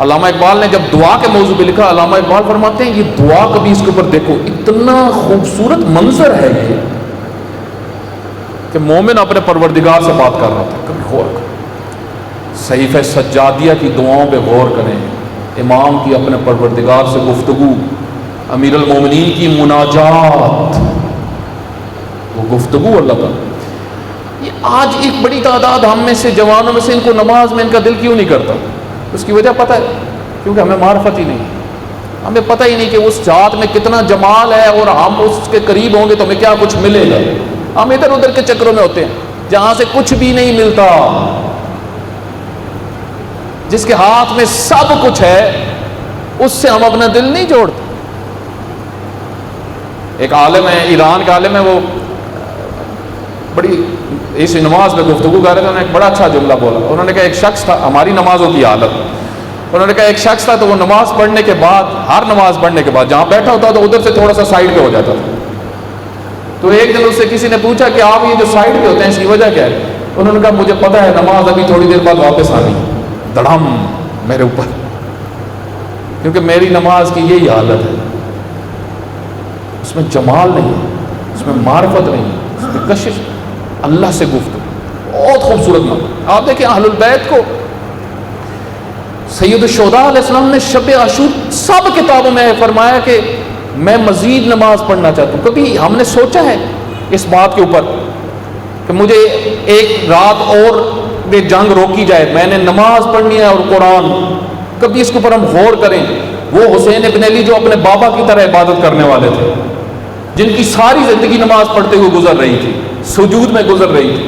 علامہ اقبال نے جب دعا کے موضوع پہ لکھا، علامہ اقبال فرماتے ہیں یہ دعا کبھی اس کے اوپر دیکھو، اتنا خوبصورت منظر ہے یہ کہ مومن اپنے پروردگار سے بات کر رہا تھا. کبھی غور کریں، صحیفہ سجادیہ کی دعاؤں پہ غور کریں، امام کی اپنے پروردگار سے گفتگو، امیر المومنین کی مناجات، وہ گفتگو اللہ تعالیٰ. یہ آج ایک بڑی تعداد ہم میں سے جوانوں میں سے ان کو نماز میں ان کا دل کیوں نہیں کرتا؟ اس کی وجہ پتہ ہے، کیونکہ ہمیں معرفت ہی نہیں، ہمیں پتہ ہی نہیں کہ اس ذات میں کتنا جمال ہے، اور ہم اس کے قریب ہوں گے تو ہمیں کیا کچھ ملے گا. ہم ادھر ادھر کے چکروں میں ہوتے ہیں جہاں سے کچھ بھی نہیں ملتا. جس کے ہاتھ میں سب کچھ ہے اس سے ہم اپنا دل نہیں جوڑتے. ایک عالم ہے، ایران کا عالم ہے، وہ بڑی اس نماز میں گفتگو کر رہے تھے. انہوں نے ایک بڑا اچھا جملہ بولا. انہوں نے کہا ایک شخص تھا، ہماری نمازوں کی حالت، انہوں نے کہا ایک شخص تھا تو وہ نماز پڑھنے کے بعد، ہر نماز پڑھنے کے بعد جہاں بیٹھا ہوتا تو ادھر سے تھوڑا سا سائڈ پہ ہو جاتا تھا. تو ایک دن اس سے کسی نے پوچھا کہ آپ یہ جو سائڈ پہ ہوتے ہیں اس کی وجہ کیا ہے؟ انہوں نے کہا مجھے پتہ ہے نماز ابھی تھوڑی دیر بعد واپس آنی، دڑم میرے اوپر، کیونکہ میری نماز کی یہی حالت ہے. اس میں جمال نہیں ہے، اس میں معرفت نہیں ہے، اس میں کشش، اللہ سے گفتگو. بہت خوبصورت مطلب. آپ دیکھیں اہل البیت کو سید الشہداء علیہ السلام نے شب عاشور سب کتابوں میں فرمایا کہ میں مزید نماز پڑھنا چاہتا ہوں. کبھی ہم نے سوچا ہے اس بات کے اوپر کہ مجھے ایک رات اور جنگ روکی جائے، میں نے نماز پڑھنی ہے اور قرآن؟ کبھی اس کے اوپر ہم غور کریں. وہ حسین ابن علی جو اپنے بابا کی طرح عبادت کرنے والے تھے، جن کی ساری زندگی نماز پڑھتے ہوئے گزر رہی تھی، سجود میں گزر رہی تھی،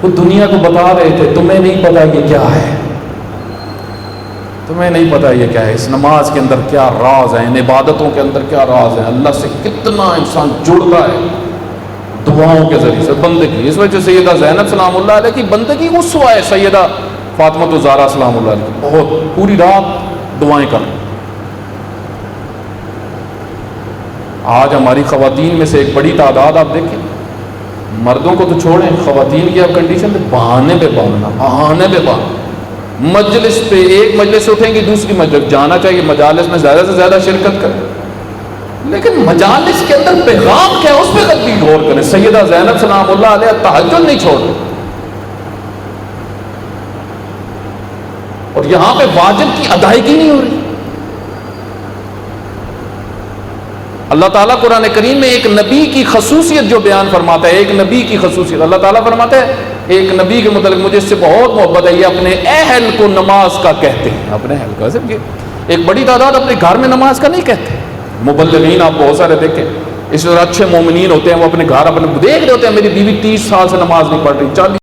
وہ دنیا کو بتا رہے تھے تمہیں نہیں پتا یہ کیا ہے، تمہیں نہیں پتا یہ کیا ہے، اس نماز کے اندر کیا راز ہے، ان عبادتوں کے اندر کیا راز ہے، اللہ سے کتنا انسان جڑتا ہے دعاؤں کے ذریعے سے، بندگی. اس وجہ سے سیدہ زینب سلام اللہ علیہ کی بندگی اسوہ ہے سیدہ فاطمہ الزہرا سلام اللہ علیہ کی. بہت پوری رات دعائیں کر. آج ہماری خواتین میں سے ایک بڑی تعداد آپ دیکھیں، مردوں کو تو چھوڑیں، خواتین کی اب کنڈیشن بہانے پہ بہانا. مجلس پہ ایک مجلس اٹھیں گی دوسری مجلس جانا چاہیے، مجالس میں زیادہ سے زیادہ شرکت کریں، لیکن مجالس کے اندر پیغام کیا ہے اس پہ کبھی غور کریں. سیدہ زینب سلام اللہ علیہ تہجد نہیں چھوڑ، اور یہاں پہ واجب کی ادائیگی نہیں ہو رہی. اللہ تعالیٰ قرآن کریم میں ایک نبی کی خصوصیت جو بیان فرماتا ہے، ایک نبی کی خصوصیت اللہ تعالیٰ فرماتا ہے ایک نبی کے متعلق مجھے اس سے بہت محبت ہے، یہ اپنے اہل کو نماز کا کہتے ہیں. اپنے اہل کا صرف ایک بڑی تعداد اپنے گھر میں نماز کا نہیں کہتے. مبلغین آپ بہت سارے دیکھیں، اس طرح اچھے مومنین ہوتے ہیں، وہ اپنے گھر اپنے دیکھ رہے ہوتے ہیں میری بیوی 30 سال سے نماز نہیں پڑھ رہی، 40